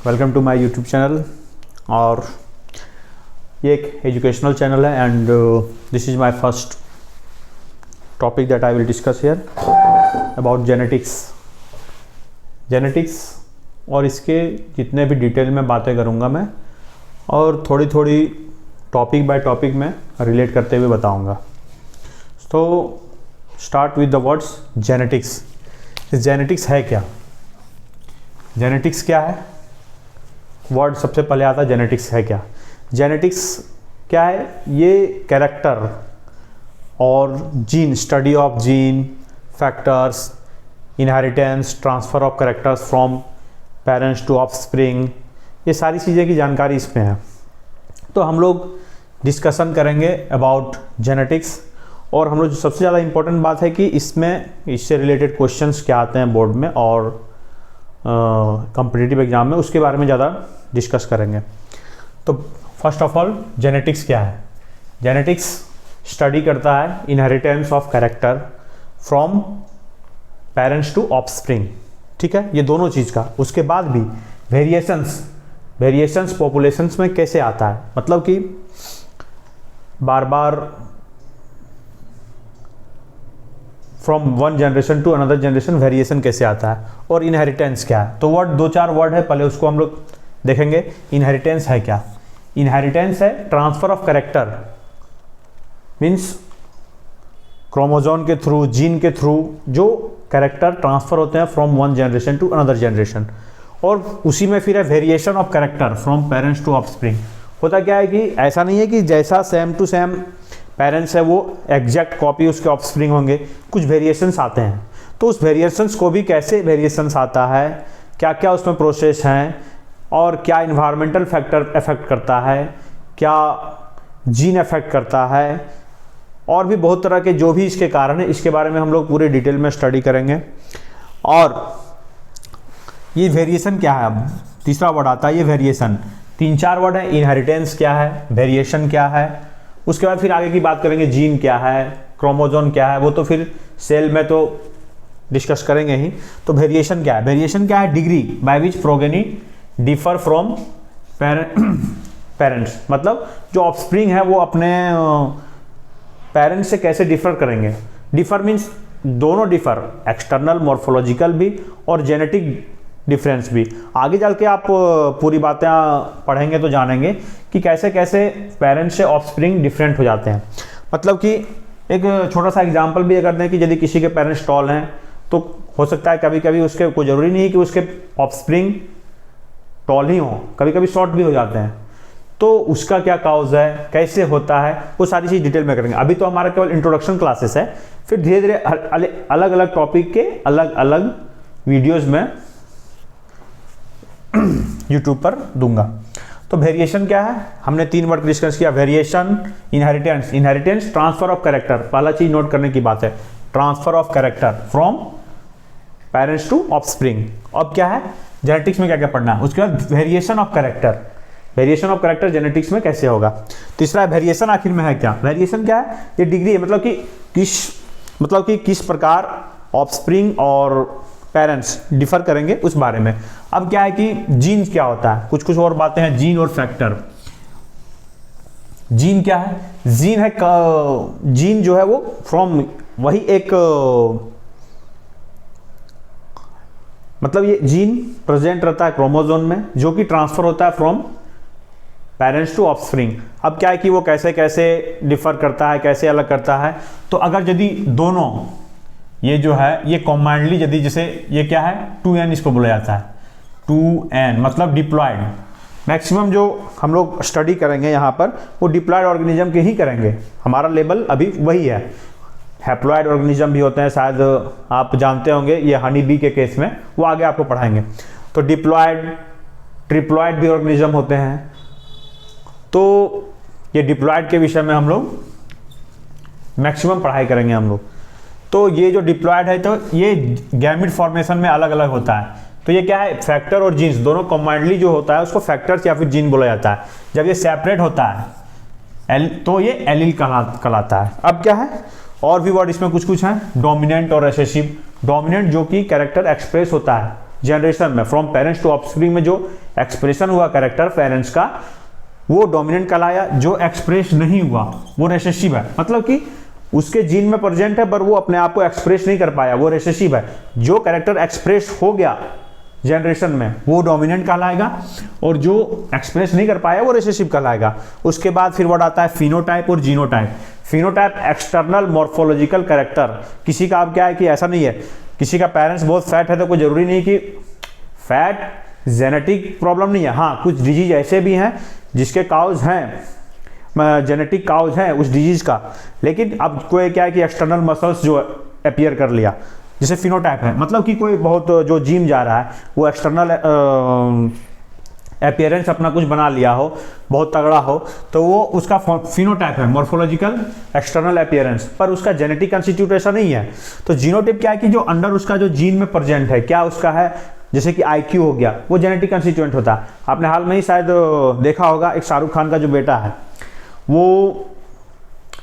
Welcome to my YouTube channel. और ये एक एजुकेशनल चैनल है and this is my first topic that I will discuss here about genetics और इसके जितने भी डिटेल में बातें करूँगा मैं, और थोड़ी थोड़ी टॉपिक बाय टॉपिक में रिलेट करते हुए बताऊँगा। तो start with the words genetics. Genetics है क्या? जेनेटिक्स क्या है? वर्ड सबसे पहले आता है जेनेटिक्स है क्या। जेनेटिक्स क्या है? ये कैरेक्टर और gene, study of gene, factors, inheritance, transfer of characters from parents to offspring, ये सारी चीज़ें की जानकारी इसमें है। तो हम लोग डिस्कशन करेंगे अबाउट जेनेटिक्स। और हम लोग जो सबसे ज़्यादा इम्पोर्टेंट बात है कि इससे रिलेटेड क्वेश्चंस क्या आते हैं बोर्ड में और कॉम्पिटिटिव एग्जाम में, उसके बारे में ज़्यादा डिस्कस करेंगे। तो फर्स्ट ऑफ ऑल जेनेटिक्स क्या है? जेनेटिक्स स्टडी करता है inheritance of character from parents to offspring, ठीक है, ये दोनों चीज़ का। उसके बाद भी वेरिएशंस पॉपुलेशंस में कैसे आता है, मतलब कि बार बार from one generation to another generation variation कैसे आता है, और इनहेरिटेंस क्या है। तो दो चार वर्ड है, पहले उसको हम लोग देखेंगे। इनहेरिटेंस है क्या? इनहेरिटेंस है transfer of character, means chromosome के थ्रू, जीन के थ्रू जो कैरेक्टर ट्रांसफर होते हैं from one generation to another generation. और उसी में फिर है variation of character from parents to offspring. होता क्या है कि ऐसा नहीं है कि जैसा सेम टू सेम पेरेंट्स है वो एग्जैक्ट कॉपी उसके ऑफस्प्रिंग होंगे, कुछ वेरिएशंस आते हैं। तो उस वेरिएशंस को भी कैसे वेरिएशंस आता है, क्या क्या उसमें प्रोसेस हैं, और क्या इन्वायरमेंटल फैक्टर अफेक्ट करता है, क्या जीन अफेक्ट करता है, और भी बहुत तरह के जो भी इसके कारण है, इसके बारे में हम लोग पूरे डिटेल में स्टडी करेंगे। और ये वेरिएशन क्या है? अब तीसरा वर्ड आता है ये वेरिएशन। 3-4 वर्ड है। इनहेरिटेंस क्या है, वेरिएशन क्या है, उसके बाद फिर आगे की बात करेंगे जीन क्या है, क्रोमोजोम क्या है, वो तो फिर सेल में तो डिस्कस करेंगे ही। तो वेरिएशन क्या है? वेरिएशन क्या है? Degree by which progeny differ from parents, मतलब जो ऑफस्प्रिंग है वो अपने पेरेंट्स से कैसे डिफर करेंगे। डिफर मीन्स दोनों डिफर, एक्सटर्नल मॉर्फोलॉजिकल भी और जेनेटिक डिफरेंस भी। आगे चल के आप पूरी बातें पढ़ेंगे तो जानेंगे कि कैसे कैसे पेरेंट्स से ऑफस्प्रिंग डिफरेंट हो जाते हैं। मतलब कि एक छोटा सा एग्जांपल भी अगर दें कि यदि किसी के पेरेंट्स टॉल हैं तो हो सकता है कभी कभी उसके, कोई ज़रूरी नहीं है कि उसके ऑफस्प्रिंग टॉल ही हों, कभी कभी शॉर्ट भी हो जाते हैं। तो उसका क्या काउज है, कैसे होता है, वो सारी चीज़ डिटेल में करेंगे। अभी तो हमारा केवल इंट्रोडक्शन क्लासेस है, फिर धीरे धीरे अलग अलग टॉपिक के अलग अलग वीडियोज़ में यूट्यूब पर दूंगा। तो वेरिएशन क्या है? हमने 3 वर्ड डिस्कस किया। Variation, inheritance. Inheritance transfer of character, पहला चीज नोट करने की बात है, transfer of character from parents to offspring. अब क्या है जेनेटिक्स में क्या क्या पढ़ना है? उसके बाद variation of character. Variation of character genetics में कैसे होगा? तीसरा वेरिएशन आखिर में है क्या? वेरिएशन क्या है? ये डिग्री है, मतलब कि किस प्रकार ऑफस्प्रिंग और पेरेंट्स डिफर करेंगे उस बारे में। अब क्या है कि जीन क्या होता है, कुछ और बातें हैं। जीन और फैक्टर। जीन क्या है? जीन जो है वो फ्रॉम, वही एक मतलब ये जीन प्रेजेंट रहता है क्रोमोसोम में, जो कि ट्रांसफर होता है फ्रॉम पेरेंट्स टू ऑफस्प्रिंग। अब क्या है कि वो कैसे कैसे डिफर करता है, कैसे अलग करता है। तो अगर यदि दोनों ये जो है ये कॉम्बाइंडली, यदि जैसे ये क्या है 2n, इसको बोला जाता है 2n, मतलब डिप्लॉयड। मैक्सिमम जो हम लोग स्टडी करेंगे यहाँ पर वो डिप्लॉयड ऑर्गेनिज्म के ही करेंगे, हमारा लेवल अभी वही है। हैप्लॉयड ऑर्गेनिज्म भी होते हैं, शायद आप जानते होंगे, ये हनी बी के केस में, वो आगे आपको पढ़ाएंगे। तो डिप्लॉयड, ट्रिप्लॉयड भी ऑर्गेनिज्म होते हैं। तो ये डिप्लॉयड के विषय में हम लोग मैक्सिमम पढ़ाई करेंगे हम लोग। तो ये जो डिप्लॉयड है तो ये गैमेट फॉर्मेशन में अलग अलग होता है। तो ये क्या है? फैक्टर और जीन्स दोनों कॉम्बाइंडली जो होता है उसको फैक्टर्स या फिर जीन बोला जाता है। जब ये सेपरेट होता है तो ये एलील कहलाता है। अब क्या है? और भी वर्ड इसमें कुछ कुछ हैं। डोमिनेंट और रिसेसिव। डोमिनेंट जो कि कैरेक्टर एक्सप्रेस होता है जनरेशन में, फ्रॉम पेरेंट्स टू ऑफस्प्रिंग में जो एक्सप्रेशन हुआ कैरेक्टर पेरेंट्स का, वो डोमिनेंट कहलाया। जो एक्सप्रेस नहीं हुआ वो रिसेसिव है, मतलब कि उसके जीन में प्रेजेंट है पर वो अपने आप को एक्सप्रेस नहीं कर पाया, वो रिसेसिव है। जो कैरेक्टर एक्सप्रेस हो गया जनरेशन में वो डोमिनेंट कहलाएगा, और जो एक्सप्रेस नहीं कर पाया वो रिसेसिव कहलाएगा। उसके बाद फिर वर्ड आता है फिनोटाइप और genotype. Phenotype external morphological character, किसी का अब क्या है कि ऐसा नहीं है, किसी का पेरेंट्स बहुत फैट है तो कोई जरूरी नहीं कि फैट जेनेटिक प्रॉब्लम नहीं है। हाँ, कुछ डिजीज ऐसे भी हैं जिसके काउज हैं, जेनेटिक काउज हैं उस डिजीज का, लेकिन अब कोई क्या है कि एक्सटर्नल मसल्स जो अपीयर कर लिया, जैसे फिनोटाइप है, मतलब कि कोई बहुत जो जिम जा रहा है वो एक्सटर्नल अपीयरेंस अपना कुछ बना लिया हो, बहुत तगड़ा हो, तो वो उसका फिनोटाइप है, मॉर्फोलॉजिकल एक्सटर्नल अपीयरेंस, पर उसका जेनेटिक कंस्टिट्यूट ऐसा नहीं है। तो जीनोटाइप क्या है कि जो अंडर उसका जो जीन में प्रेजेंट है, क्या उसका है, जैसे कि IQ हो गया, वो जेनेटिक कंस्टिट्यूएंट होता है। आपने हाल में ही शायद देखा होगा, एक शाहरुख खान का जो बेटा है वो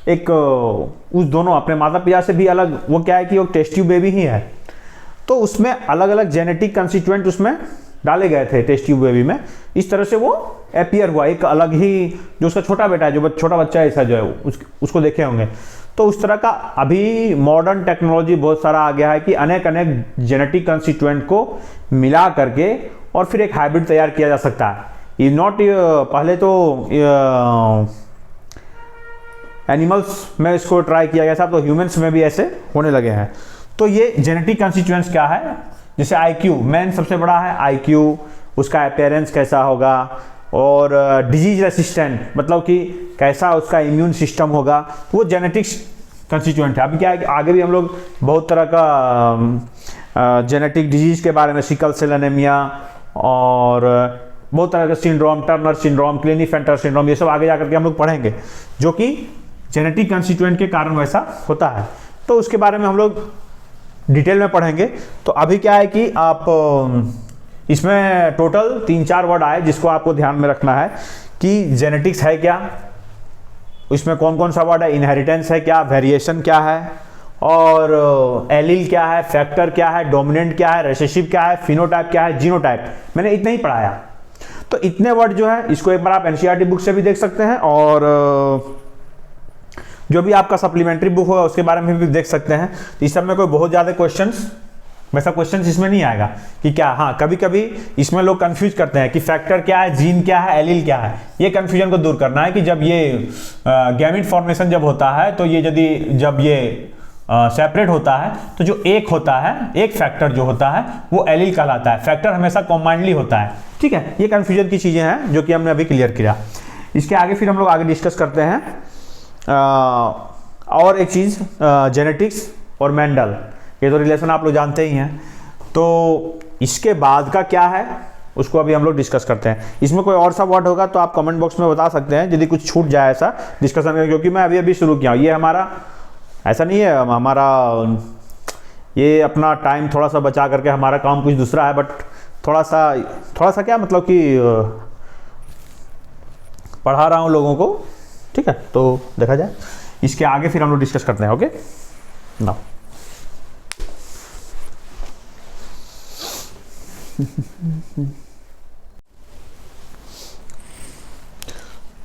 एक उस दोनों अपने माता पिता से भी अलग, वो क्या है कि वो टेस्ट ट्यूब बेबी ही है, तो उसमें अलग अलग जेनेटिक कंस्टिट्यूएंट उसमें डाले गए थे टेस्ट ट्यूब बेबी में, इस तरह से वो अपीयर हुआ एक अलग ही। जो उसका छोटा बेटा है, जो छोटा बच्चा ऐसा जो है उसको देखे होंगे, तो उस तरह का अभी मॉडर्न टेक्नोलॉजी बहुत सारा आ गया है कि अनेक अनेक जेनेटिक कंस्टिट्यूएंट को मिला करके और फिर एक हाइब्रिड तैयार किया जा सकता है। ये नॉट पहले तो एनिमल्स में इसको ट्राई किया गया था, तो ह्यूमंस में भी ऐसे होने लगे हैं। तो ये जेनेटिक कंस्टिट्यूएंट्स क्या है, जैसे IQ, मेन सबसे बड़ा है IQ, उसका अपीयरेंस कैसा होगा, और डिजीज रेसिस्टेंट मतलब कि कैसा उसका इम्यून सिस्टम होगा, वो जेनेटिक्स कंस्टिट्यूएंट है। अभी क्या है कि आगे भी हम लोग बहुत तरह का जेनेटिक डिजीज के बारे में, सिकल सेल एनीमिया और बहुत तरह का सिंड्रोम, टर्नर सिंड्रोम, क्लिनीफेंटर सिंड्रोम, ये सब आगे जाकर के हम लोग पढ़ेंगे, जो कि जेनेटिक कंस्टिट्यूएंट के कारण वैसा होता है। तो उसके बारे में हम लोग डिटेल में पढ़ेंगे। तो अभी क्या है कि आप इसमें टोटल 3-4 वर्ड आए जिसको आपको ध्यान में रखना है कि जेनेटिक्स है क्या, इसमें कौन कौन सा वर्ड है, इनहेरिटेंस है क्या, वेरिएशन क्या है, और एलील क्या है, फैक्टर क्या है, डोमिनेंट क्या है, रिसेसिव क्या है, फिनोटाइप क्या है, जीनोटाइप, मैंने इतना ही पढ़ाया। तो इतने वर्ड जो है इसको एक बार आप NCERT बुक से भी देख सकते हैं, और जो भी आपका सप्लीमेंट्री बुक होगा उसके बारे में भी देख सकते हैं। तो इस सब में कोई बहुत ज़्यादा क्वेश्चंस, वैसा क्वेश्चंस इसमें नहीं आएगा कि क्या, हाँ कभी कभी इसमें लोग कंफ्यूज करते हैं कि फैक्टर क्या है, जीन क्या है, एलील क्या है। ये कंफ्यूजन को दूर करना है कि जब ये गैमेट फॉर्मेशन जब होता है, तो ये जब ये सेपरेट होता है, तो जो एक होता है, एक फैक्टर जो होता है वो एलील कहलाता है। फैक्टर हमेशा कॉम्बाइंडली होता है, ठीक है। ये कंफ्यूजन की चीज़ें हैं जो कि हमने अभी क्लियर किया। इसके आगे फिर हम लोग आगे डिस्कस करते हैं और एक चीज़, जेनेटिक्स और मेंडल, ये तो रिलेशन आप लोग जानते ही हैं। तो इसके बाद का क्या है उसको अभी हम लोग डिस्कस करते हैं। इसमें कोई और सा वर्ड होगा तो आप कमेंट बॉक्स में बता सकते हैं यदि कुछ छूट जाए ऐसा डिस्कशन में, क्योंकि मैं अभी शुरू किया हूँ। ये हमारा ऐसा नहीं है, हमारा ये अपना टाइम थोड़ा सा बचा करके हमारा काम कुछ दूसरा है, बट थोड़ा सा क्या मतलब कि पढ़ा रहा हूँ लोगों को, ठीक है। तो देखा जाए, इसके आगे फिर हम लोग डिस्कस करते हैं। ओके ना,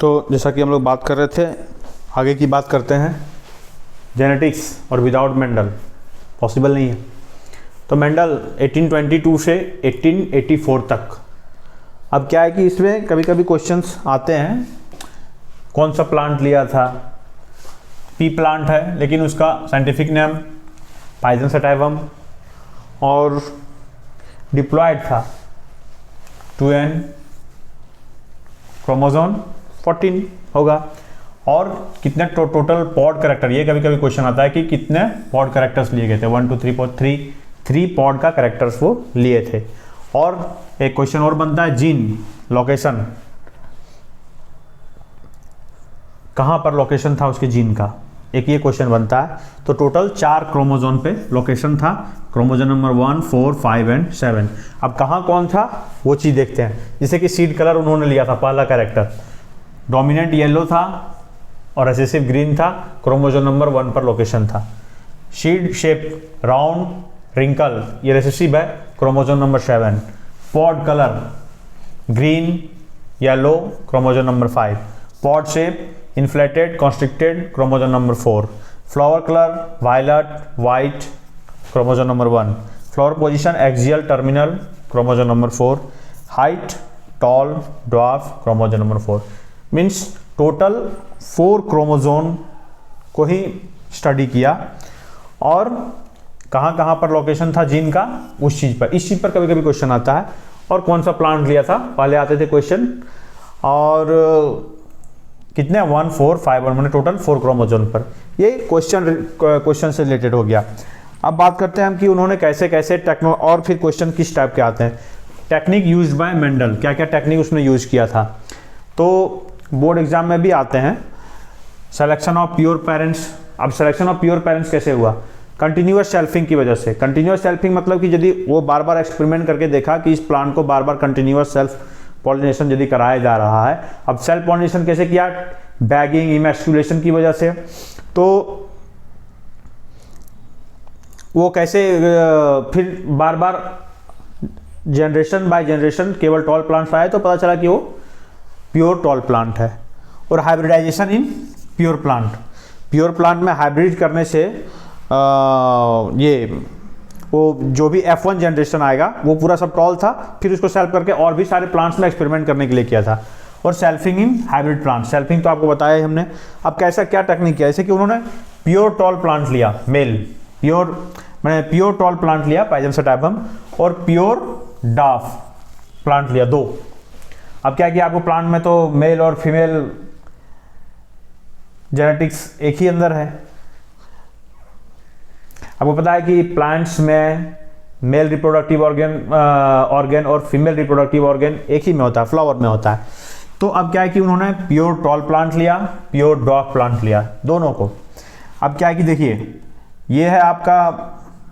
तो जैसा कि हम लोग बात कर रहे थे, आगे की बात करते हैं। जेनेटिक्स और विदाउट मेंडल पॉसिबल नहीं है। तो मेंडल 1822 से 1884 तक। अब क्या है कि इसमें कभी कभी क्वेश्चंस आते हैं, कौन सा प्लांट लिया था, पी प्लांट है लेकिन उसका साइंटिफिक नेम पाइजन सटाइवम, और डिप्लॉयड था 2n क्रोमोसोम 14 होगा, और कितने टोटल पॉड कैरेक्टर, ये कभी कभी क्वेश्चन आता है कि कितने पॉड कैरेक्टर्स लिए गए थे, 1 2 3 4 3 पॉड का कैरेक्टर्स वो लिए थे। और एक क्वेश्चन और बनता है, जीन लोकेशन, कहाँ पर लोकेशन था उसके जीन का, एक ये क्वेश्चन बनता है। तो टोटल 4 क्रोमोसोम पे लोकेशन था, क्रोमोसोम नंबर 1, 4, 5 एंड 7। अब कहाँ कौन था वो चीज़ देखते हैं। जैसे कि सीड कलर उन्होंने लिया था, पहला कैरेक्टर डोमिनेंट येलो था और रिसेसिव ग्रीन था, क्रोमोसोम नंबर 1 पर लोकेशन था। सीड शेप राउंड रिंकल, ये रिसेसिव है, chromosome number 7, pod colour green yellow chromosome number 5, pod shape inflated constricted chromosome number 4, flower colour violet white chromosome number 1, flower position axial terminal chromosome number 4, height tall dwarf chromosome number 4। Means total 4 chromosome को ही study किया और कहाँ कहाँ पर location था gene का, उस चीज़ पर, इस चीज़ पर कभी कभी क्वेश्चन आता है। और कौन सा प्लांट लिया था, पहले आते थे क्वेश्चन, और कितने 1 4 5 और मैंने टोटल 4 क्रोमोजोम पर, ये क्वेश्चन से रिलेटेड हो गया। अब बात करते हैं हम कि उन्होंने कैसे कैसे और फिर क्वेश्चन किस टाइप के आते हैं। टेक्निक यूज बाय मेंडल, क्या क्या टेक्निक उसने यूज किया था, तो बोर्ड एग्जाम में भी आते हैं। सिलेक्शन ऑफ प्योर पेरेंट्स, अब सिलेक्शन ऑफ प्योर पेरेंट्स कैसे हुआ, कंटिन्यूअस सेल्फिंग की वजह से। कंटिन्यूअस सेल्फिंग मतलब कि यदि वो बार बार एक्सपेरिमेंट करके देखा कि इस प्लांट को बार बार कंटिन्यूअस सेल्फ पॉलिनेशन यदि कराया जा रहा है। अब सेल्फ पॉलिनेशन कैसे किया, बैगिंग इमैस्कुलेशन की वजह से। तो वो कैसे फिर बार बार जनरेशन बाय जनरेशन केवल टॉल प्लांट्स आए तो पता चला कि वो प्योर टॉल प्लांट है। और hybridization in pure plant, pure plant में हाइब्रिड करने से ये वो जो भी F1 जनरेशन आएगा वो पूरा सब टॉल था, फिर उसको सेल्फ करके और भी सारे प्लांट्स में एक्सपेरिमेंट करने के लिए किया था। और selfing in hybrid plant, selfing तो आपको बताया है हमने। अब कैसा क्या टेक्निक किया, जैसे कि उन्होंने प्योर टॉल प्लांट लिया, मेल प्योर टॉल प्लांट लिया पाइजम सटाइपम, और प्योर डाफ प्लांट लिया 2। अब क्या किया, आपको प्लांट में तो मेल और फीमेल जेनेटिक्स एक ही अंदर है। आपको पता है कि प्लांट्स में मेल रिप्रोडक्टिव ऑर्गन और फीमेल रिप्रोडक्टिव ऑर्गन एक ही में होता है, फ्लावर में होता है। तो अब क्या है कि उन्होंने प्योर टॉल प्लांट लिया, प्योर डॉफ प्लांट लिया, दोनों को। अब क्या है कि देखिए, ये है आपका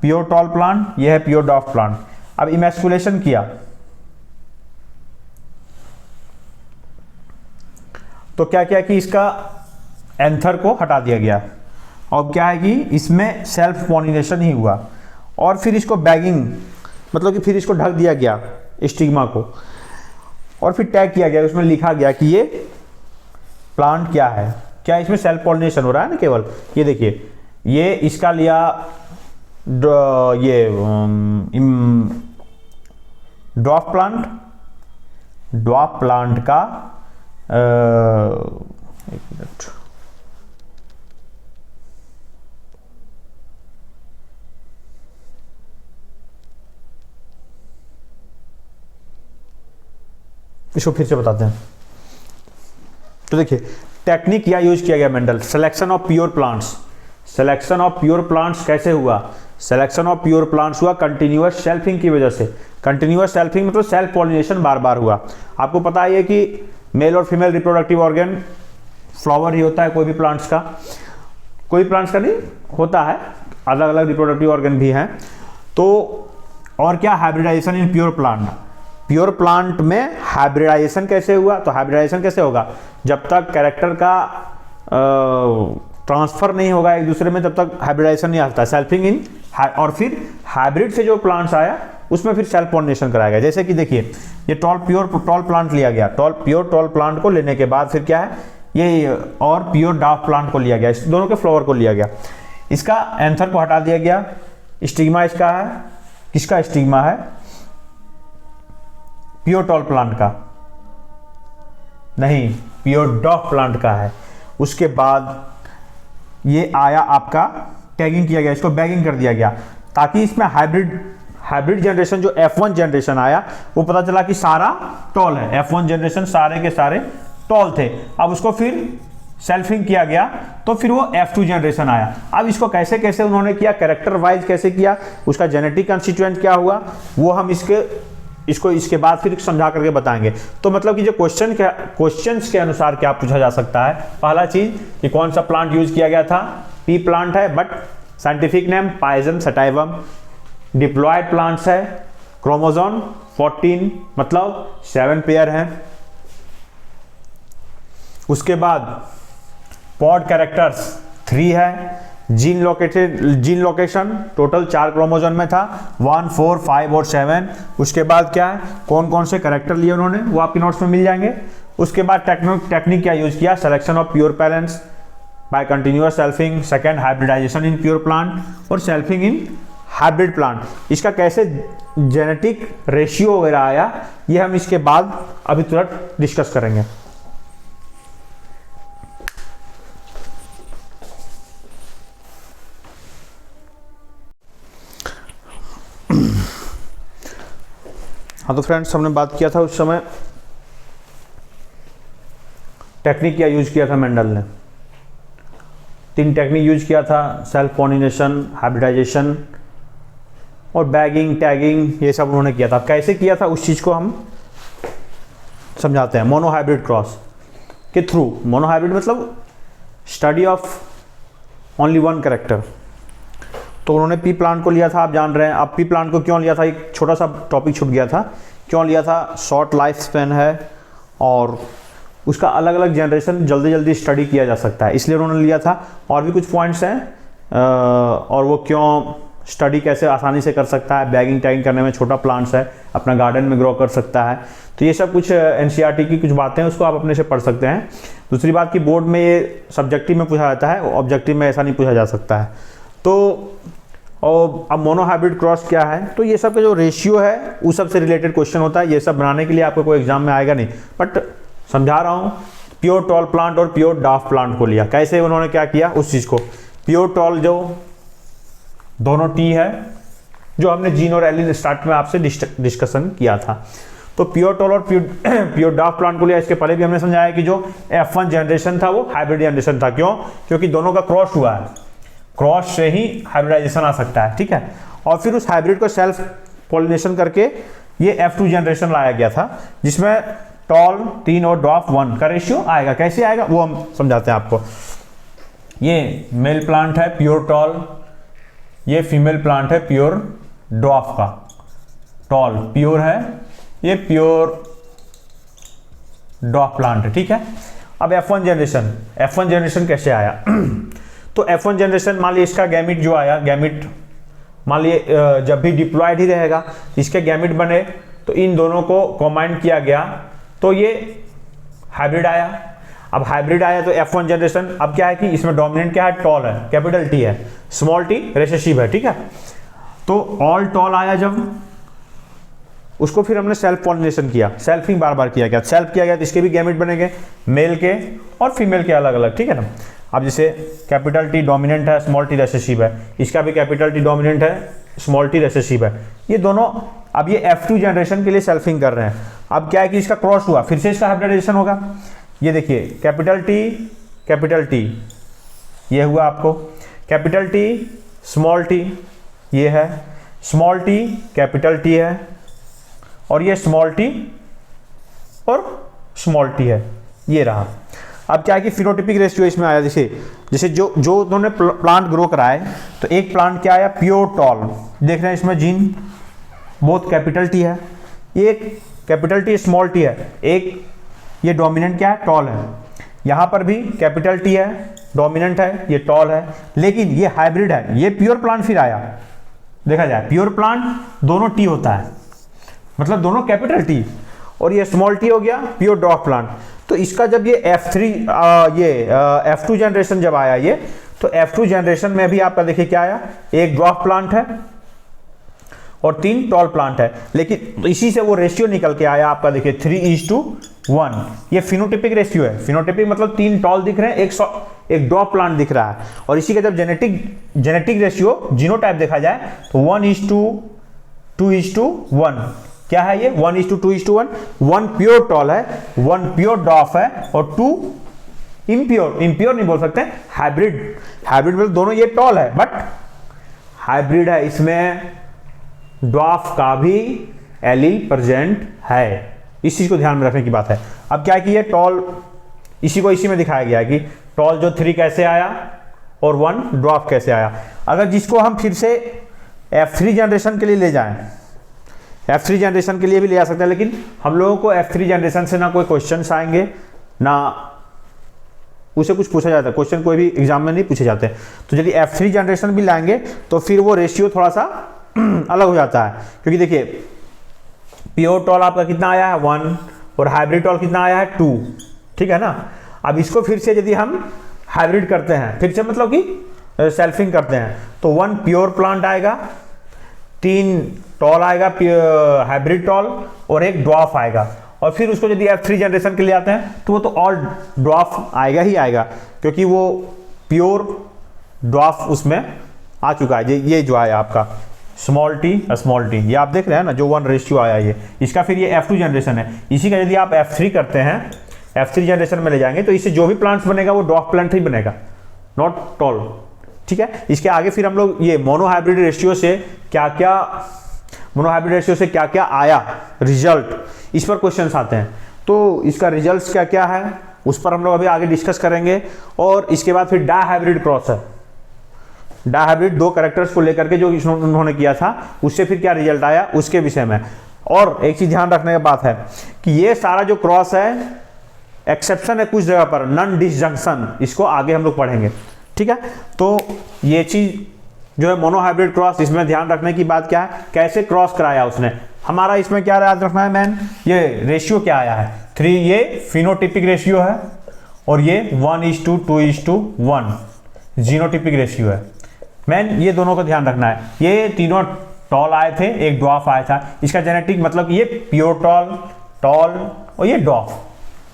प्योर टॉल प्लांट, ये है प्योर डॉफ प्लांट। अब इमैस्कुलेशन किया तो क्या किया कि इसका एंथर को हटा दिया गया। अब क्या है कि इसमें सेल्फ पॉलिनेशन ही हुआ, और फिर इसको बैगिंग मतलब कि फिर इसको ढक दिया गया स्टिग्मा को, और फिर टैग किया गया, उसमें लिखा गया कि ये प्लांट क्या है, क्या इसमें सेल्फ पॉलिनेशन हो रहा है ना केवल। ये देखिए, ये इसका लिया ये ड्वार्फ प्लांट का एक मिनट, इसको फिर से बताते हैं। तो देखिए, टेक्निक क्या यूज किया गया Mendel, selection of pure plants. Selection of pure plants कैसे हुआ, सिलेक्शन ऑफ प्योर प्लांट्स हुआ कंटिन्यूअस सेल्फिंग की वजह से। कंटिन्यूअस सेल्फिंग मतलब सेल्फ पॉलिनेशन बार बार हुआ। आपको पता है कि मेल और फीमेल रिप्रोडक्टिव ऑर्गन फ्लावर ही होता है, कोई भी प्लांट्स का, कोई प्लांट्स का नहीं होता है, अलग अलग रिप्रोडक्टिव ऑर्गन भी हैं। तो और क्या, hybridization in pure plant. Pure plant में हाइब्रिडाइजेशन कैसे हुआ, तो हाइब्रिडाइजेशन कैसे होगा, जब तक कैरेक्टर का ट्रांसफर नहीं होगा एक दूसरे में तब तक हाइब्रिडाइजेशन नहीं आता। सेल्फिंग इन, और फिर हाइब्रिड से जो प्लांट्स आया उसमें फिर सेल्फ पॉलिनेशन कराया गया। जैसे कि देखिए, ये प्योर टॉल प्लांट लिया गया, प्योर टॉल प्लांट को लेने के बाद फिर क्या है, ये और प्योर डाफ प्लांट को लिया गया, इस दोनों के फ्लावर को लिया गया, इसका एंथर को हटा दिया गया, स्टिग्मा इसका है, किसका स्टिग्मा है, प्योर टॉल प्लांट का नहीं, प्योर डॉफ प्लांट का है। उसके बाद ये आया आपका, टैगिंग किया गया, इसको बैगिंग कर दिया गया, ताकि इसमें हाइब्रिड जनरेशन जो F1 जनरेशन आया वो पता चला कि सारा टॉल है, F1 जनरेशन सारे के सारे टॉल थे। अब उसको फिर सेल्फिंग किया गया तो फिर वो F2 जनरेशन आया। अब इसको कैसे कैसे उन्होंने किया, कैरेक्टर वाइज कैसे किया, उसका जेनेटिक कंस्टिट्यूएंट क्या हुआ, वो हम इसको इसके बाद फिर समझा करके बताएंगे। तो मतलब कि जो क्वेश्चंस के अनुसार क्या पूछा जा सकता है, पहला चीज कि कौन सा प्लांट यूज किया गया था, पी प्लांट है but scientific name pisum sativum, diploid plants है, क्रोमोसोम 14 मतलब 7 पेयर हैं। उसके बाद पॉड कैरेक्टर्स 3 है, जीन लोकेशन टोटल 4 क्रोमोसोम में था, 1, 4, 5 और 7। उसके बाद क्या है, कौन कौन से कैरेक्टर लिए उन्होंने वो आपके नोट्स में मिल जाएंगे। उसके बाद टेक्निक क्या यूज किया, selection of pure parents by continuous selfing, second hybridization in pure plant और सेल्फिंग इन हाइब्रिड प्लांट। इसका कैसे जेनेटिक रेशियो वगैरह आया ये हम इसके बाद अभी तुरंत डिस्कस करेंगे। हाँ तो फ्रेंड्स, हमने बात किया था उस समय टेक्निक क्या यूज किया था मेंडल ने। 3 टेक्निक यूज किया था, सेल्फ पॉलिनेशन, हाइब्रिडाइजेशन और बैगिंग, टैगिंग, ये सब उन्होंने किया था। कैसे किया था उस चीज़ को हम समझाते हैं। मोनोहाइब्रिड क्रॉस के थ्रू, मोनोहाइब्रिड मतलब study of only one character. तो उन्होंने पी प्लांट को लिया था, आप जान रहे हैं। अब पी प्लांट को क्यों लिया था, एक छोटा सा टॉपिक छूट गया था, क्यों लिया था, शॉर्ट लाइफ स्पैन है और उसका अलग अलग जनरेशन जल्दी जल्दी स्टडी किया जा सकता है, इसलिए उन्होंने लिया था। और भी कुछ पॉइंट्स हैं और वो क्यों स्टडी कैसे आसानी से कर सकता है, बैगिंग टैगिंग करने में, छोटा प्लांट्स है, अपना गार्डन में ग्रो कर सकता है। तो ये सब कुछ एनसीईआरटी की कुछ बातें हैं, उसको आप अपने से पढ़ सकते हैं। दूसरी बात कि बोर्ड में ये सब्जेक्टिव में पूछा जाता है, ऑब्जेक्टिव में ऐसा नहीं पूछा जा सकता है। तो और अब मोनोहाइब्रिड क्रॉस क्या है, तो ये सब का जो रेशियो है उस सब से रिलेटेड क्वेश्चन होता है। ये सब बनाने के लिए आपको कोई एग्जाम में आएगा नहीं, बट समझा रहा हूँ। प्योर टॉल प्लांट और प्योर डाफ प्लांट को लिया, कैसे उन्होंने क्या किया उस चीज़ को। प्योर टॉल जो दोनों टी है, जो हमने जीन और एलिन स्टार्ट में आपसे डिस्कशन किया था। तो प्योर टॉल और प्योर डाफ प्लांट को लिया। इसके पहले भी हमने समझाया कि जो F1 जनरेशन था वो हाइब्रिड जनरेशन था। क्यों, क्योंकि दोनों का क्रॉस हुआ है, क्रॉस से ही हाइब्रिडाइजेशन आ सकता है, ठीक है। और फिर उस हाइब्रिड को सेल्फ पॉलिनेशन करके ये F2 जनरेशन लाया गया था, जिसमें टॉल 3 और डॉफ 1 का रेशियो आएगा। कैसे आएगा वो हम समझाते हैं आपको। ये मेल प्लांट है प्योर टॉल, ये फीमेल प्लांट है प्योर डॉफ का। टॉल प्योर है, ये प्योर डॉफ प्लांट है, ठीक है। अब F1 जनरेशन कैसे आया तो F1 जनरेशन, मान लीजिए इसका गैमिट जो आया, गैमिट मान लीजिए जब भी डिप्लॉयड ही रहेगा, इसके गैमिट बने तो इन दोनों को कॉम्बाइन किया गया तो ये हाइब्रिड आया। अब हाइब्रिड आया तो F1 जनरेशन, अब क्या है कि इसमें डोमिनेंट क्या है, टॉल है, कैपिटल टी है, स्मॉल टी रिसेसिव है, ठीक है। तो ऑल टॉल आया जब, उसको फिर हमने सेल्फ पॉलिनेशन किया, सेल्फिंग बार बार किया गया, सेल्फ किया गया तो इसके भी गैमिट बनेंगे, मेल के और फीमेल के अलग अलग, ठीक है ना। अब जैसे कैपिटल टी डोमिनेंट है, स्मॉल टी रिसेसिव है, इसका भी कैपिटल टी डोमिनेंट है, स्मॉल टी रिसेसिव है, ये दोनों। अब ये F2 जनरेशन के लिए सेल्फिंग कर रहे हैं। अब क्या है कि इसका क्रॉस हुआ, फिर से इसका हाइब्रिडाइजेशन होगा। ये देखिए कैपिटल टी ये हुआ आपको, कैपिटल टी स्मॉल टी ये है, स्मॉल टी कैपिटल टी है, और ये स्मॉल टी और स्मॉल टी है, ये रहा। अब क्या है कि फिनोटिपिक रेशियो इसमें आया, जैसे जो उन्होंने प्लांट ग्रो कराए, तो एक प्लांट क्या आया, प्योर टॉल, देख रहे हैं इसमें जीन बोथ कैपिटल टी है, एक कैपिटल टी स्मॉल टी है, एक ये डोमिनेंट क्या है, टॉल है। यहाँ पर भी कैपिटल टी है, डोमिनेंट है, ये टॉल है, लेकिन ये हाइब्रिड है, ये प्योर प्लांट फिर आया। देखा जाए प्योर प्लांट दोनों टी होता है, मतलब दोनों कैपिटल टी, और ये स्मॉल टी हो गया प्योर डॉफ प्लांट। तो इसका जब ये F2 जनरेशन जब आया ये, तो F2 जनरेशन में भी आपका देखिए क्या आया, एक डॉफ प्लांट है और 3 टॉल प्लांट है, लेकिन इसी से वो रेशियो निकल के आया आपका, देखिए 3:1। ये फिनोटिपिक रेशियो है, फिनोटिपिक मतलब 3 टॉल दिख रहे हैं, एक डॉफ प्लांट दिख रहा है, और इसी का जब जेनेटिक रेशियो जीनोटाइप देखा जाए तो 1:2:1 क्या है ये, 1:2:1। 1 प्योर टॉल है, 1 प्योर डॉफ है, और 2 इम्प्योर नहीं बोल सकते, हाइब्रिड मतलब दोनों ये टॉल है बट हाइब्रिड है, इसमें डॉफ का भी एलील प्रेजेंट है। इस चीज को ध्यान में रखने की बात है। अब क्या है कि ये टॉल, इसी में दिखाया गया है कि टॉल जो 3 कैसे आया और 1 डॉफ कैसे आया। अगर जिसको हम फिर से F3 जनरेशन के लिए ले जाएं, F3 जनरेशन के लिए भी ले जा सकते हैं, लेकिन हम लोगों को F3 जनरेशन से ना कोई क्वेश्चंस आएंगे, ना उसे कुछ पूछा जाता है, क्वेश्चन कोई भी एग्जाम में नहीं पूछे जाते। तो यदि F3 जनरेशन भी लाएंगे तो फिर वो रेशियो थोड़ा सा अलग हो जाता है, क्योंकि देखिए प्योर टॉल आपका कितना आया है 1 और हाइब्रिड टॉल कितना आया है 2, ठीक है ना। अब इसको फिर से यदि हम हाइब्रिड करते हैं, फिर से मतलब कि सेल्फिंग करते हैं, तो 1 प्योर प्लांट आएगा, 3 टॉल आएगा हाइब्रिड टॉल और 1 ड्वार्फ आएगा। और फिर उसको यदि F3 जनरेशन के लिए आते हैं तो वो तो ऑल ड्वार्फ आएगा ही आएगा, क्योंकि वो प्योर ड्वार्फ उसमें आ चुका है। ये जो आया आपका स्मॉल टी, ये आप देख रहे हैं ना, जो 1 रेशियो आया ये, इसका फिर ये F2 जनरेशन है। इसी का यदि आप F3 करते हैं, F3 जनरेशन में ले जाएंगे तो इससे जो भी प्लांट्स बनेगा वो ड्वार्फ प्लांट ही बनेगा, नॉट टॉल, ठीक है। इसके आगे फिर हम लोग ये मोनोहाइब्रिड रेशियो से क्या क्या आया रिजल्ट, इस पर क्वेश्चंस आते हैं। तो इसका रिजल्ट्स क्या क्या है उस पर हम लोग अभी आगे डिस्कस करेंगे। और इसके बाद फिर डायहाइब्रिड क्रॉस है, डायहाइब्रिड 2 कैरेक्टर्स को लेकर के जो उन्होंने किया था, उससे फिर क्या रिजल्ट आया उसके विषय में। और एक चीज ध्यान रखने की बात है कि ये सारा जो क्रॉस है, एक्सेप्शन है कुछ जगह पर, नॉन डिसजंक्शन, इसको आगे हम लोग पढ़ेंगे, ठीक है। तो ये चीज जो है मोनोहाइब्रिड क्रॉस, इसमें ध्यान रखने की बात क्या है, कैसे क्रॉस कराया उसने। हमारा इसमें क्या याद रखना है मैन, ये रेशियो क्या आया है 3, ये फिनोटिपिक रेशियो है, और ये 1:2:1 जीनोटिपिक रेशियो है मैन, ये दोनों का ध्यान रखना है। ये तीनों टॉल आए थे, 1 ड्वार्फ आया था। इसका जेनेटिक मतलब ये प्योर टॉल और ये ड्वार्फ,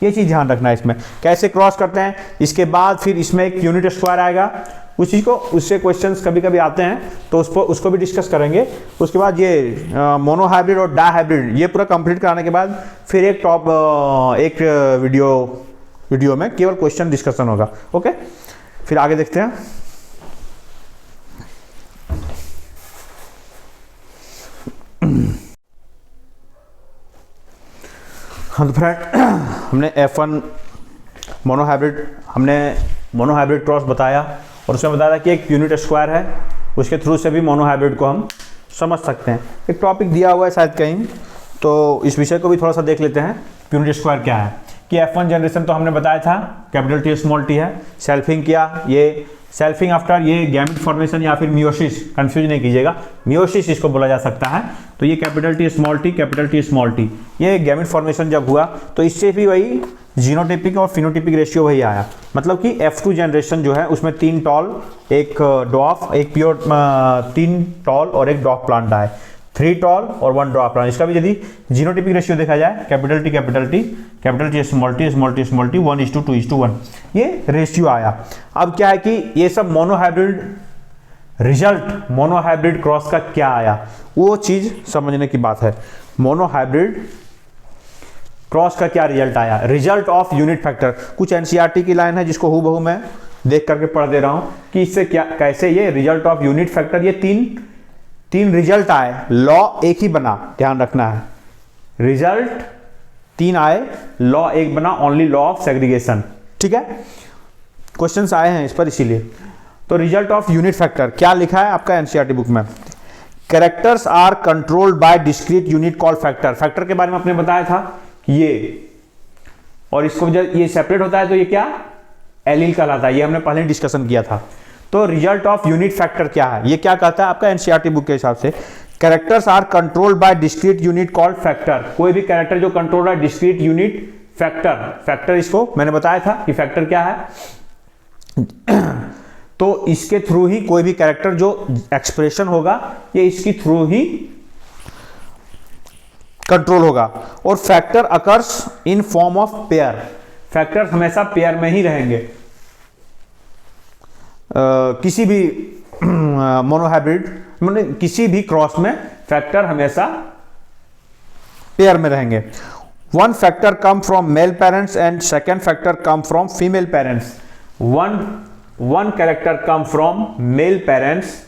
ये चीज ध्यान रखना है इसमें कैसे क्रॉस करते हैं। इसके बाद फिर इसमें एक यूनिट स्क्वायर आएगा, उस चीज को, उससे क्वेश्चंस कभी कभी आते हैं तो उसको भी डिस्कस करेंगे। उसके बाद ये मोनोहाइब्रिड और डायहाइब्रिड, ये पूरा कंप्लीट कराने के बाद फिर एक वीडियो में केवल क्वेश्चन डिस्कशन होगा। ओके, फिर आगे देखते हैं। हाँ तो फ्रेंड, हमने F1 मोनोहाइब्रिड क्रॉस बताया, और उसमें बताया था कि एक यूनिट स्क्वायर है, उसके थ्रू से भी मोनोहाइब्रिड को हम समझ सकते हैं। एक टॉपिक दिया हुआ है शायद कहीं, तो इस विषय को भी थोड़ा सा देख लेते हैं। यूनिट स्क्वायर क्या है कि F1 जनरेशन तो हमने बताया था कैपिटल T स्मॉल t है, सेल्फिंग किया, ये सेल्फिंग आफ्टर ये गैमेट फॉर्मेशन या फिर मियोसिस, कंफ्यूज नहीं कीजिएगा, मियोसिस इसको बोला जा सकता है। तो ये कैपिटल T स्मॉल t, ये गैमेट फॉर्मेशन जब हुआ तो इससे भी वही जीनोटिपिक और फिनोटिपिक रेशियो वही आया। मतलब कि F2 जनरेशन जो है उसमें 3 टॉल, 1 ड्वार्फ, 1 प्योर, 3 टॉल और 1 ड्वार्फ प्लांट आए, 3 टॉल और 1 ड्वार्फ प्लांट। इसका भी यदि जीनोटिपिक रेशियो देखा जाए, कैपिटल T स्मॉल t 1:2:1, ये रेशियो आया। अब क्या है कि ये सब मोनोहाइब्रिड क्रॉस का क्या आया, वो चीज समझने की बात है। मोनोहाइब्रिड क्रॉस का क्या रिजल्ट आया, रिजल्ट ऑफ यूनिट फैक्टर। कुछ एनसीईआरटी की लाइन है जिसको हूबहू मैं देख करके पढ़ दे रहा हूं कि इससे क्या, कैसे ये रिजल्ट ऑफ यूनिट फैक्टर, ये तीन रिजल्ट आए, लॉ एक ही बना, ध्यान रखना है। रिजल्ट 3 आए, लॉ 1 बना, ओनली लॉ ऑफ सेग्रीगेशन, ठीक है। क्वेश्चंस आए हैं इस पर इसीलिए। तो रिजल्ट ऑफ यूनिट फैक्टर क्या लिखा है आपका एनसीईआरटी बुक में, characters are controlled by discrete unit called factor. Factor के बारे में आपने बताया था ये, और इसको जब ये सेपरेट होता है तो ये क्या एलील कहलाता है, ये हमने पहले डिस्कशन किया था। तो रिजल्ट ऑफ यूनिट फैक्टर क्या है, ये क्या कहता है आपका एनसीईआरटी बुक के हिसाब से, characters are controlled by discrete unit called factor. कोई भी कैरेक्टर जो कंट्रोल है डिस्क्रीट यूनिट फैक्टर, इसको मैंने बताया था कि फैक्टर क्या है। तो इसके थ्रू ही कोई भी कैरेक्टर जो एक्सप्रेशन होगा ये इसकी थ्रू ही कंट्रोल होगा। और factor occurs in form of pair, factor हमेशा पेयर में ही रहेंगे। किसी भी मोनोहाइब्रिड किसी भी क्रॉस में फैक्टर हमेशा पेयर में रहेंगे। One factor come from male parents and second factor come from female parents. One character come from male parents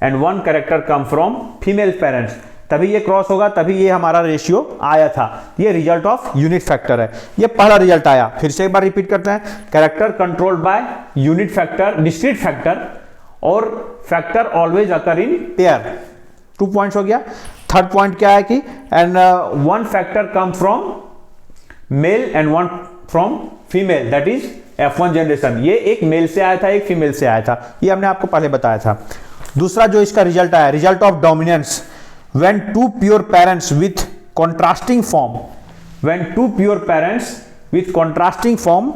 and one character come from female parents, तभी ये क्रॉस होगा, तभी ये हमारा रेशियो आया था। ये रिजल्ट ऑफ यूनिट फैक्टर है, ये पहला रिजल्ट आया। फिर से एक बार रिपीट करते हैं, character controlled by unit factor, discrete factor, और factor always occur in pair. 2 points हो गया। थर्ड पॉइंट क्या है कि and one factor come from male and one from female, that is F1 generation, ये एक मेल से आया था, एक फीमेल से आया था, ये हमने आपको पहले बताया था। दूसरा जो इसका रिजल्ट आया, result of dominance when two pure parents with contrasting form, when two pure parents with contrasting form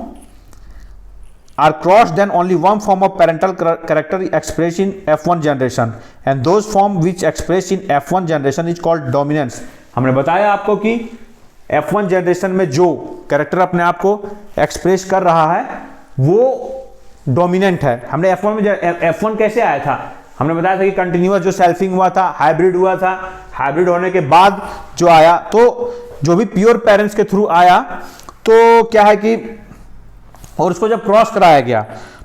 are crossed, then only one form of parental character expressed in F1 generation, and those form which expressed in F1 generation is called dominance। हमने बताया आपको कि F1 generation में जो character अपने आप को express कर रहा है वो डोमिनेंट है। हमने F1 में F1 कैसे आया था, हमने बताया था कि कंटिन्यूअस जो सेल्फिंग हुआ था, हाइब्रिड हुआ था, हाइब्रिड होने के बाद जो आया, तो जो भी प्योर पेरेंट्स के थ्रू आया तो क्या है कि, और उसको जब क्रॉस कराया गया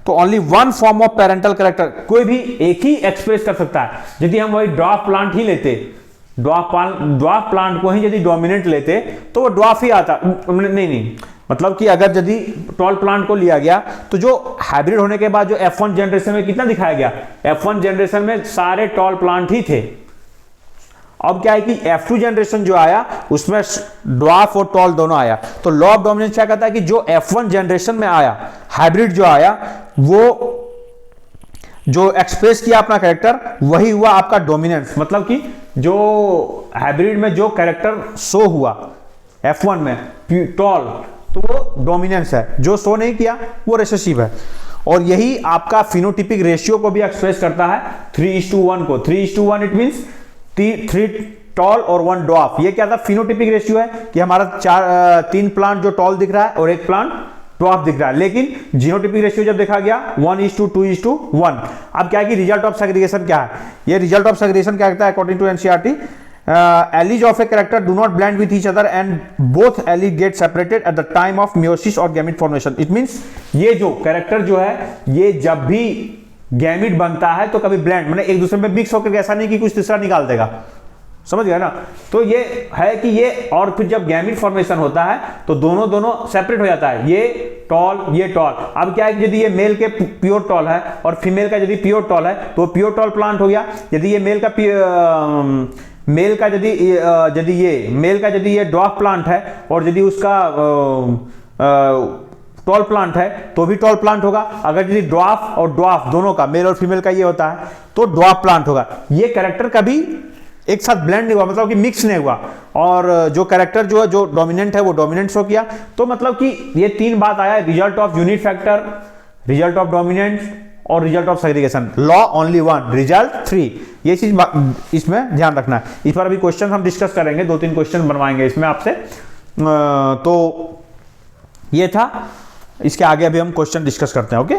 तो only one form of parental character, कोई भी एक ही एक्सप्रेस कर सकता है। यदि हम वही ड्वार्फ प्लांट ही लेते, ड्वार्फ प्लांट को ही यदि डोमिनेंट लेते तो वो ड्वार्फ ही आता, नहीं, मतलब कि अगर यदि टॉल प्लांट को लिया गया तो जो हाइब्रिड होने के बाद जो F1 जनरेशन में कितना दिखाया गया, F1 जनरेशन में सारे टॉल प्लांट ही थे। अब क्या है कि F2 जनरेशन जो आया उसमें ड्वार्फ और टॉल दोनों आया। तो लॉ ऑफ डोमिनेंस क्या कहता है कि जो F1 जनरेशन में आया, हाइब्रिड जो आया, वो जो एक्सप्रेस किया अपना कैरेक्टर वही हुआ आपका डोमिनेंस। मतलब कि जो हाइब्रिड में जो कैरेक्टर शो हुआ F1 में टॉल, तो वो डोमिनेंस है, जो शो नहीं किया वो रिसेसिव है। और यही आपका फिनोटिपिक रेशियो को भी एक्सप्रेस करता है 3:1 को। 3:1 इट मींस 3 टॉल और 1 ड्वार्फ। ये क्या था, फिनोटिपिक रेशियो है कि हमारा 3 प्लांट जो टॉल दिख रहा है और 1 प्लांट ड्वार्फ दिख रहा है। लेकिन जीनोटिपिक रेशियो जब देखा गया 1:2:1। अब क्या है कि रिजल्ट ऑफ सेग्रीगेशन क्या है, ये रिजल्ट ऑफ सेग्रीगेशन क्या कहता है according to NCERT, alleles of a character do not blend with each other and both alleles get separated at the time of meiosis or gamete formation। it means ये जो character जो है ये जब भी गैमिट बनता है तो कभी ब्लेंड, मतलब एक दूसरे में मिक्स होकर ऐसा नहीं कि कुछ तीसरा निकाल देगा, समझ गया ना। तो ये है कि ये, और फिर जब गैमिट फॉर्मेशन होता है तो दोनों सेपरेट हो जाता है, ये टॉल ये टॉल। अब क्या है कि यदि ये मेल के प्योर टॉल है और फीमेल का यदि प्योर टॉल है तो प्योर टॉल प्लांट हो गया। यदि ये मेल का यदि ये ड्वार्फ प्लांट है और यदि उसका टॉल प्लांट है तो भी टॉल प्लांट होगा। अगर यदि ड्वार्फ और ड्वार्फ दोनों का, मेल और फीमेल का ये होता है तो ड्वार्फ प्लांट होगा। ये कैरेक्टर कभी एक साथ ब्लेंड नहीं हुआ, मतलब कि मिक्स नहीं हुआ। और जो कैरेक्टर जो है जो डोमिनेंट है वो डोमिनेंट शो किया। तो मतलब कि ये 3 बात आया, result of unit factor, result of dominance और result of segregation. Law only 1, result 3। ये चीज इसमें ध्यान रखना है। इस पर अभी क्वेश्चन हम डिस्कस करेंगे, 2-3 क्वेश्चन बनवाएंगे इसमें आपसे। तो ये था, इसके आगे अभी हम क्वेश्चन डिस्कस करते हैं। ओके।